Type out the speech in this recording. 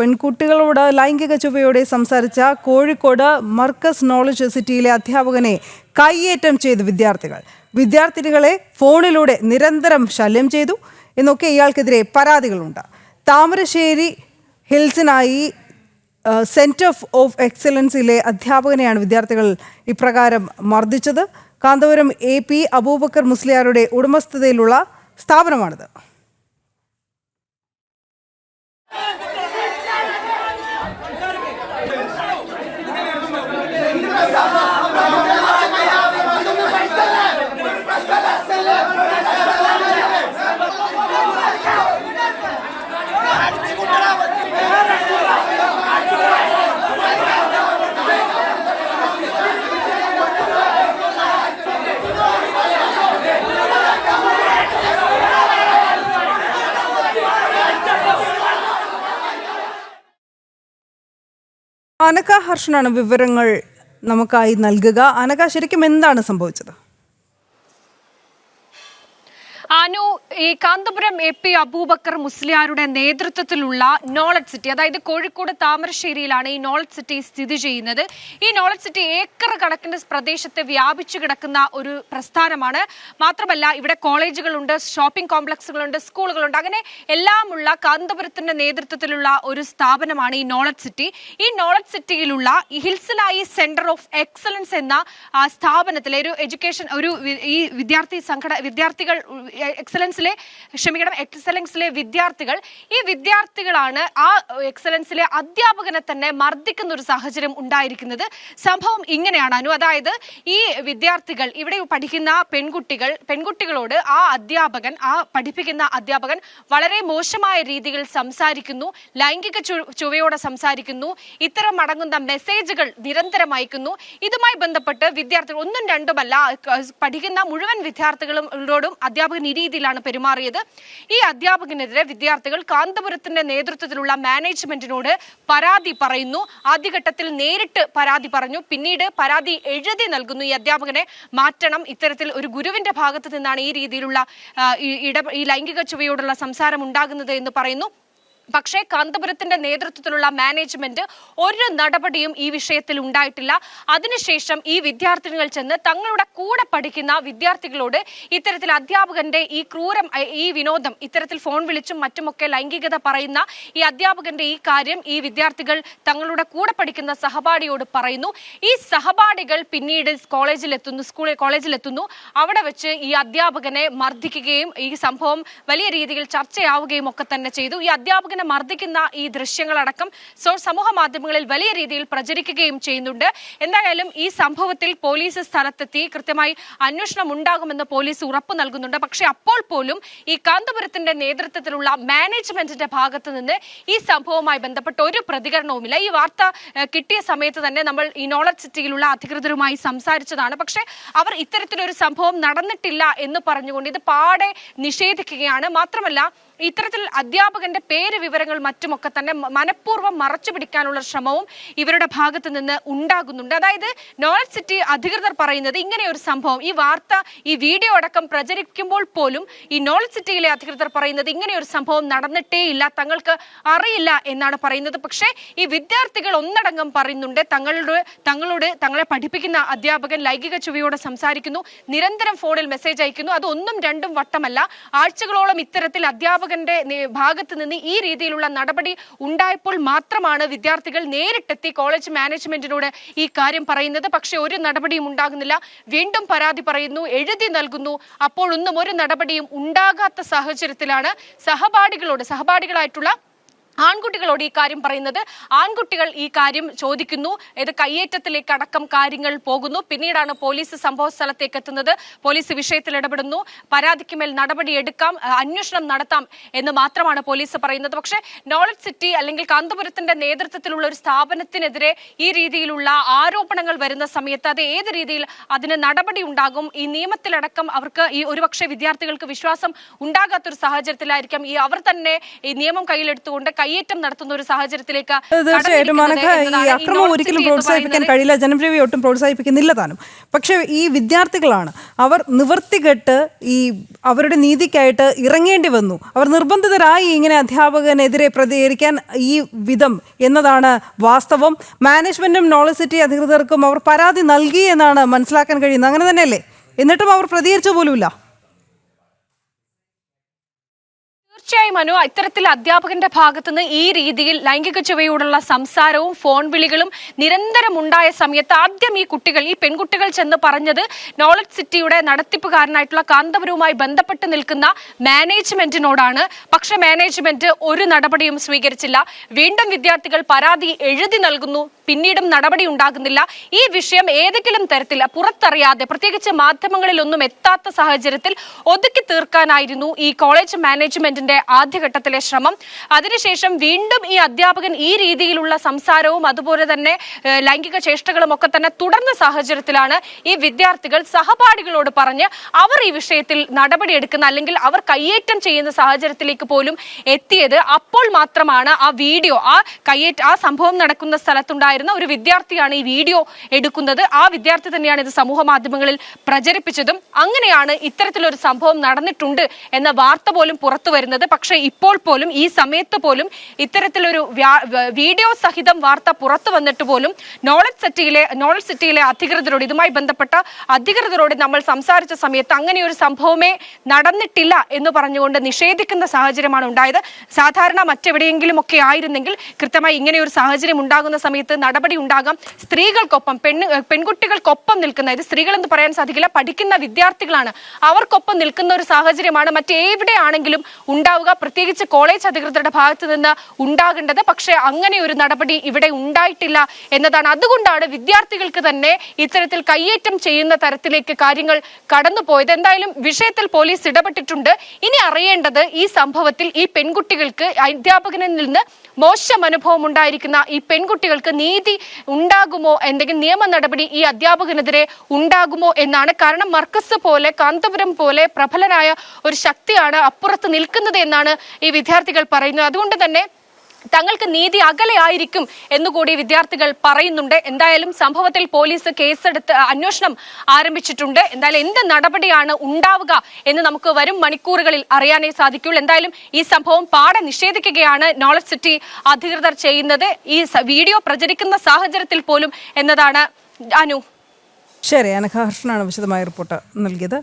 പെൺകുട്ടികളോട് ലൈംഗിക ചുവയോടെ സംസാരിച്ച കോഴിക്കോട് മർക്കസ് നോളജ് സിറ്റിയിലെ അധ്യാപകനെ കയ്യേറ്റം ചെയ്തു വിദ്യാർത്ഥിനികളെ ഫോണിലൂടെ നിരന്തരം ശല്യം ചെയ്തു എന്നൊക്കെ ഇയാൾക്കെതിരെ പരാതികളുണ്ട്. താമരശ്ശേരി ഹിൽസിനായി സെന്റർ ഓഫ് എക്സലൻസിലെ അധ്യാപകനെയാണ് വിദ്യാർത്ഥികൾ ഇപ്രകാരം മർദ്ദിച്ചത്. കാന്തപുരം AP അബൂബക്കർ മുസ്ലിയാരുടെ ഉടമസ്ഥതയിലുള്ള സ്ഥാപനമാണിത്. അനക ഹർഷനാണ് വിവരങ്ങൾ നമുക്കായി നൽകുക. അനക, ശരിക്കും എന്താണ് സംഭവിച്ചത്? അനു, ഈ കാന്തപുരം AP അബൂബക്കർ മുസ്ലിയാരുടെ നേതൃത്വത്തിലുള്ള നോളജ് സിറ്റി, അതായത് കോഴിക്കോട് താമരശ്ശേരിയിലാണ് ഈ നോളജ് സിറ്റി സ്ഥിതി ചെയ്യുന്നത്. ഈ നോളജ് സിറ്റി ഏക്കർ കണക്കിന് പ്രദേശത്ത് വ്യാപിച്ചു കിടക്കുന്ന ഒരു പ്രസ്ഥാനമാണ്. മാത്രമല്ല ഇവിടെ കോളേജുകളുണ്ട്, ഷോപ്പിംഗ് കോംപ്ലക്സുകളുണ്ട്, സ്കൂളുകളുണ്ട്, അങ്ങനെ എല്ലാമുള്ള കാന്തപുരത്തിന്റെ നേതൃത്വത്തിലുള്ള ഒരു സ്ഥാപനമാണ് ഈ നോളജ് സിറ്റി. ഈ നോളജ് സിറ്റിയിലുള്ള ഹിൽസിനായി സെന്റർ ഓഫ് എക്സലൻസ് എന്ന സ്ഥാപനത്തിലെ ഒരു എഡ്യൂക്കേഷൻ ഈ വിദ്യാർത്ഥികൾ എക്സലൻസിലെ വിദ്യാർത്ഥികൾ, ഈ വിദ്യാർത്ഥികളാണ് ആ എക്സലൻസിലെ അധ്യാപകനെ തന്നെ മർദ്ദിക്കുന്ന ഒരു സാഹചര്യം ഉണ്ടായിരിക്കുന്നത്. സംഭവം ഇങ്ങനെയാണ് അനു, അതായത് ഈ വിദ്യാർത്ഥികൾ, ഇവിടെ പഠിക്കുന്ന പെൺകുട്ടികളോട് ആ പഠിപ്പിക്കുന്ന അധ്യാപകൻ വളരെ മോശമായ രീതിയിൽ സംസാരിക്കുന്നു, ലൈംഗിക ചുവയോടെ സംസാരിക്കുന്നു, ഇത്തരം അടങ്ങുന്ന മെസ്സേജുകൾ നിരന്തരം അയക്കുന്നു. ഇതുമായി ബന്ധപ്പെട്ട് വിദ്യാർത്ഥികൾ ഒന്നും രണ്ടുമല്ല, പഠിക്കുന്ന മുഴുവൻ വിദ്യാർത്ഥികളോടും അധ്യാപകൻ ഈ രീതിയിലാണ് പെരുമാറിയത്. ഈ അധ്യാപകനെതിരെ വിദ്യാർത്ഥികൾ കാന്തപുരത്തിന്റെ നേതൃത്വത്തിലുള്ള മാനേജ്മെന്റിനോട് പരാതി പറയുന്നു. ആദ്യഘട്ടത്തിൽ നേരിട്ട് പരാതി പറഞ്ഞു, പിന്നീട് പരാതി എഴുതി നൽകുന്നു. ഈ അധ്യാപകനെ മാറ്റണം, ഇത്തരത്തിൽ ഒരു ഗുരുവിന്റെ ഭാഗത്ത് നിന്നാണ് ഈ രീതിയിലുള്ള ഈ ലൈംഗിക ചുവയോടുള്ള സംസാരം ഉണ്ടാകുന്നത് എന്ന് പറയുന്നു. പക്ഷേ കാന്തപുരത്തിന്റെ നേതൃത്വത്തിലുള്ള മാനേജ്മെന്റ് ഒരു നടപടിയും ഈ വിഷയത്തിൽ ഉണ്ടായിട്ടില്ല. അതിനുശേഷം ഈ വിദ്യാർത്ഥിനികൾ ചെന്ന് തങ്ങളുടെ കൂടെ പഠിക്കുന്ന വിദ്യാർത്ഥികളോട് ഇത്തരത്തിൽ അധ്യാപകന്റെ ഈ വിനോദം, ഇത്തരത്തിൽ ഫോൺ വിളിച്ചും മറ്റുമൊക്കെ ലൈംഗികത പറയുന്ന ഈ അധ്യാപകന്റെ ഈ കാര്യം ഈ വിദ്യാർത്ഥികൾ തങ്ങളുടെ കൂടെ പഠിക്കുന്ന സഹപാഠിയോട് പറയുന്നു. ഈ സഹപാഠികൾ പിന്നീട് കോളേജിലെത്തുന്നു. അവിടെ വെച്ച് ഈ അധ്യാപകനെ മർദ്ദിക്കുകയും ഈ സംഭവം വലിയ രീതിയിൽ ചർച്ചയാവുകയും ഒക്കെ തന്നെ ചെയ്തു. ഈ അധ്യാപകൻ മർദ്ദിക്കുന്ന ഈ ദൃശ്യങ്ങളടക്കം സമൂഹ മാധ്യമങ്ങളിൽ വലിയ രീതിയിൽ പ്രചരിക്കുകയും ചെയ്യുന്നുണ്ട്. എന്തായാലും ഈ സംഭവത്തിൽ പോലീസ് സ്ഥലത്തെത്തി കൃത്യമായി അന്വേഷണം ഉണ്ടാകുമെന്ന് പോലീസ് ഉറപ്പു നൽകുന്നുണ്ട്. പക്ഷെ അപ്പോൾ പോലും ഈ കാന്തപുരത്തിന്റെ നേതൃത്വത്തിലുള്ള മാനേജ്മെന്റിന്റെ ഭാഗത്ത് നിന്ന് ഈ സംഭവവുമായി ബന്ധപ്പെട്ട ഒരു പ്രതികരണവുമില്ല. ഈ വാർത്ത കിട്ടിയ സമയത്ത് തന്നെ നമ്മൾ ഈ നോളജ് സിറ്റിയിലുള്ള അധികൃതരുമായി സംസാരിച്ചതാണ്. പക്ഷെ അവർ ഇത്തരത്തിലൊരു സംഭവം നടന്നിട്ടില്ല എന്ന് പറഞ്ഞുകൊണ്ട് ഇത് പാടെ നിഷേധിക്കുകയാണ്. മാത്രമല്ല ഇത്തരത്തിൽ അധ്യാപകന്റെ പേര്, വിവരങ്ങൾ മറ്റുമൊക്കെ തന്നെ മനഃപൂർവ്വം മറച്ചു പിടിക്കാനുള്ള ശ്രമവും ഇവരുടെ ഭാഗത്ത് നിന്ന് ഉണ്ടാകുന്നുണ്ട്. അതായത് നോളജ് സിറ്റി അധികൃതർ പറയുന്നത് ഇങ്ങനെ ഒരു സംഭവം, ഈ വാർത്ത, ഈ വീഡിയോ അടക്കം പ്രചരിക്കുമ്പോൾ പോലും ഈ നോളജ് സിറ്റിയിലെ അധികൃതർ പറയുന്നത് ഇങ്ങനെ ഒരു സംഭവം നടന്നിട്ടേ ഇല്ല, തങ്ങൾക്ക് അറിയില്ല എന്നാണ് പറയുന്നത്. പക്ഷേ ഈ വിദ്യാർത്ഥികൾ ഒന്നടങ്കം പറയുന്നുണ്ട് തങ്ങളെ പഠിപ്പിക്കുന്ന അധ്യാപകൻ ലൈംഗിക ചുവയോടെ സംസാരിക്കുന്നു, നിരന്തരം ഫോണിൽ മെസ്സേജ് അയക്കുന്നു. അത് ഒന്നും രണ്ടും വട്ടമല്ല, ആഴ്ചകളോളം ഇത്തരത്തിൽ അധ്യാപകന്റെ ഭാഗത്ത് നിന്ന് ഈ രീതിയിലുള്ള നടപടി ഉണ്ടായപ്പോൾ മാത്രമാണ് വിദ്യാർത്ഥികൾ നേരിട്ടെത്തി കോളേജ് മാനേജ്മെന്റിനോട് ഈ കാര്യം പറയുന്നത്. പക്ഷെ ഒരു നടപടിയും ഉണ്ടാകുന്നില്ല. വീണ്ടും പരാതി പറയുന്നു, എഴുതി നൽകുന്നു. അപ്പോഴൊന്നും ഒരു നടപടിയും ഉണ്ടാകാത്ത സാഹചര്യത്തിലാണ് സഹപാഠികളായിട്ടുള്ള ആൺകുട്ടികളോട് ഈ കാര്യം പറയുന്നത്. ആൺകുട്ടികൾ ഈ കാര്യം ചോദിക്കുന്നു. ഇത് കയ്യേറ്റത്തിലേക്ക് അടക്കം കാര്യങ്ങൾ പോകുന്നു. പിന്നീടാണ് പോലീസ് സംഭവ സ്ഥലത്തേക്ക് എത്തുന്നത്. പോലീസ് വിഷയത്തിൽ ഇടപെടുന്നു. പരാതിക്ക് മേൽ നടപടിയെടുക്കാം, അന്വേഷണം നടത്താം എന്ന് മാത്രമാണ് പോലീസ് പറയുന്നത്. പക്ഷേ നോളജ് സിറ്റി അല്ലെങ്കിൽ കാന്തപുരത്തിന്റെ നേതൃത്വത്തിലുള്ള ഒരു സ്ഥാപനത്തിനെതിരെ ഈ രീതിയിലുള്ള ആരോപണങ്ങൾ വരുന്ന സമയത്ത് അത് ഏത് രീതിയിൽ അതിന് നടപടി ഉണ്ടാകും, ഈ നിയമത്തിലടക്കം അവർക്ക് ഈ ഒരുപക്ഷെ വിദ്യാർത്ഥികൾക്ക് വിശ്വാസം ഉണ്ടാകാത്തൊരു സാഹചര്യത്തിലായിരിക്കാം അവർ തന്നെ ഈ നിയമം കയ്യിലെടുത്തുകൊണ്ട് കയ്യേറ്റം നടത്തുന്ന ഒരു സാഹചര്യത്തിലേക്ക് തീർച്ചയായിട്ടും അനഘ, ഈ അക്രമം ഒരിക്കലും പ്രോത്സാഹിപ്പിക്കാൻ കഴിയില്ല, ജനപ്രീതി ഒട്ടും പ്രോത്സാഹിപ്പിക്കുന്നില്ല താനും. പക്ഷെ ഈ വിദ്യാർത്ഥികളാണ്, അവർ നിവർത്തികെട്ട് ഈ അവരുടെ നീതിക്കായിട്ട് ഇറങ്ങേണ്ടി വന്നു. അവർ നിർബന്ധിതരായി ഇങ്ങനെ അധ്യാപകനെതിരെ പ്രതികരിക്കാൻ ഈ വിധം എന്നതാണ് വാസ്തവം. മാനേജ്മെന്റും നോളജ് സിറ്റി അധികൃതർക്കും അവർ പരാതി നൽകി എന്നാണ് മനസ്സിലാക്കാൻ കഴിയുന്നത്. അങ്ങനെ തന്നെയല്ലേ? എന്നിട്ടും അവർ പ്രതികരിച്ചു പോലുമില്ല. തീർച്ചയായും മനു, ഇത്തരത്തിൽ അധ്യാപകന്റെ ഭാഗത്തുനിന്ന് ഈ രീതിയിൽ ലൈംഗിക ചുവയോടുള്ള സംസാരവും ഫോൺ വിളികളും നിരന്തരം ഉണ്ടായ സമയത്ത് ആദ്യം ഈ പെൺകുട്ടികൾ ചെന്ന് പറഞ്ഞത് നോളജ് സിറ്റിയുടെ നടത്തിപ്പുകാരനായിട്ടുള്ള കാന്തപുരവുമായി ബന്ധപ്പെട്ട് നിൽക്കുന്ന മാനേജ്മെന്റിനോടാണ്. പക്ഷെ മാനേജ്മെന്റ് ഒരു നടപടിയും സ്വീകരിച്ചില്ല. വീണ്ടും വിദ്യാർത്ഥികൾ പരാതി എഴുതി നൽകുന്നു, പിന്നീടും നടപടി ഉണ്ടാകുന്നില്ല. ഈ വിഷയം ഏതെങ്കിലും തരത്തിൽ പുറത്തറിയാതെ, പ്രത്യേകിച്ച് മാധ്യമങ്ങളിലൊന്നും എത്താത്ത സാഹചര്യത്തിൽ ഒതുക്കി തീർക്കാനായിരുന്നു ഈ കോളേജ് മാനേജ്മെന്റിന്റെ ആദ്യഘട്ടത്തിലെ ശ്രമം. അതിനുശേഷം വീണ്ടും ഈ അധ്യാപകൻ ഈ രീതിയിലുള്ള സംസാരവും അതുപോലെ തന്നെ ലൈംഗിക ചേഷ്ടകളും ഒക്കെ തന്നെ തുടർന്ന സാഹചര്യത്തിലാണ് ഈ വിദ്യാർത്ഥികൾ സഹപാഠികളോട് പറഞ്ഞ് അവർ ഈ വിഷയത്തിൽ നടപടിയെടുക്കുന്ന, അല്ലെങ്കിൽ അവർ കയ്യേറ്റം ചെയ്യുന്ന സാഹചര്യത്തിലേക്ക് പോലും എത്തിയത്. അപ്പോൾ മാത്രമാണ് ആ വീഡിയോ, ആ സംഭവം നടക്കുന്ന സ്ഥലത്തുണ്ടായിരുന്ന ഒരു വിദ്യാർത്ഥിയാണ് ഈ വീഡിയോ എടുക്കുന്നത്. ആ വിദ്യാർത്ഥി തന്നെയാണ് ഇത് സമൂഹ മാധ്യമങ്ങളിൽ പ്രചരിപ്പിച്ചതും. അങ്ങനെയാണ് ഇത്തരത്തിലൊരു സംഭവം നടന്നിട്ടുണ്ട് എന്ന വാർത്ത പോലും പുറത്തു വരുന്നത്. പക്ഷേ ഇപ്പോൾ പോലും, ഈ സമയത്ത് പോലും ഇത്തരത്തിലൊരു വീഡിയോ സഹിതം വാർത്ത പുറത്തു വന്നിട്ട് പോലും നോളജ് സിറ്റിയിലെ അധികൃതരോട്, ഇതുമായി ബന്ധപ്പെട്ട അധികൃതരോട് നമ്മൾ സംസാരിച്ച സമയത്ത് അങ്ങനെ ഒരു സംഭവമേ നടന്നിട്ടില്ല എന്ന് പറഞ്ഞുകൊണ്ട് നിഷേധിക്കുന്ന സാഹചര്യമാണ് ഉണ്ടായത്. സാധാരണ മറ്റെവിടെയെങ്കിലും ഒക്കെ ആയിരുന്നെങ്കിൽ കൃത്യമായി ഇങ്ങനെ ഒരു സാഹചര്യം ഉണ്ടാകുന്ന സമയത്ത് നടപടി ഉണ്ടാകാം. സ്ത്രീകൾക്കൊപ്പം, പെൺകുട്ടികൾക്കൊപ്പം നിൽക്കുന്ന, ഇത് സ്ത്രീകൾ എന്ന് പറയാൻ സാധിക്കില്ല, പഠിക്കുന്ന വിദ്യാർത്ഥികളാണ്, അവർക്കൊപ്പം നിൽക്കുന്ന ഒരു സാഹചര്യമാണ് മറ്റെവിടെയാണെങ്കിലും ഉണ്ടാവുക, പ്രത്യേകിച്ച് കോളേജ് അധികൃതരുടെ ഭാഗത്ത് നിന്ന് ഉണ്ടാകേണ്ടത്. പക്ഷേ അങ്ങനെ ഒരു നടപടി ഇവിടെ ഉണ്ടായിട്ടില്ല എന്നതാണ്. അതുകൊണ്ടാണ് വിദ്യാർത്ഥികൾക്ക് തന്നെ ഇത്തരത്തിൽ കയ്യേറ്റം ചെയ്യുന്ന തരത്തിലേക്ക് കാര്യങ്ങൾ കടന്നുപോയത്. എന്തായാലും വിഷയത്തിൽ പോലീസ് ഇടപെട്ടിട്ടുണ്ട്. ഇനി അറിയേണ്ടത് ഈ സംഭവത്തിൽ ഈ പെൺകുട്ടികൾക്ക്, അധ്യാപകനിൽ നിന്ന് മോശം അനുഭവം ഉണ്ടായിരിക്കുന്ന ഈ പെൺകുട്ടികൾക്ക് നീതി ഉണ്ടാകുമോ, എന്തെങ്കിലും നിയമ നടപടി ഈ അധ്യാപകനെതിരെ ഉണ്ടാകുമോ എന്നാണ്. കാരണം മർക്കസ് പോലെ, കാന്തപുരം പോലെ പ്രബലനായ ഒരു ശക്തിയാണ് അപ്പുറത്ത് നിൽക്കുന്നത് എന്നാണ് ഈ വിദ്യാർത്ഥികൾ പറയുന്നത്. അതുകൊണ്ട് തന്നെ തങ്ങൾക്ക് നീതി അകലെയായിരിക്കും എന്നുകൂടി വിദ്യാർത്ഥികൾ പറയുന്നുണ്ട്. എന്തായാലും സംഭവത്തിൽ പോലീസ് കേസെടുത്ത് അന്വേഷണം ആരംഭിച്ചിട്ടുണ്ട്. എന്തായാലും എന്ത് നടപടിയാണ് ഉണ്ടാവുക എന്ന് നമുക്ക് വരും മണിക്കൂറുകളിൽ അറിയാനേ സാധിക്കുള്ളൂ. എന്തായാലും ഈ സംഭവം പാടെ നിഷേധിക്കുകയാണ് നോളജ് സിറ്റി അധികൃതർ ചെയ്യുന്നത്, ഈ വീഡിയോ പ്രചരിക്കുന്ന സാഹചര്യത്തിൽ പോലും എന്നതാണ് അനു. ശരി, അനഘ ഹർഷനാണ് വിശദമായ റിപ്പോർട്ട് നൽകിയത്.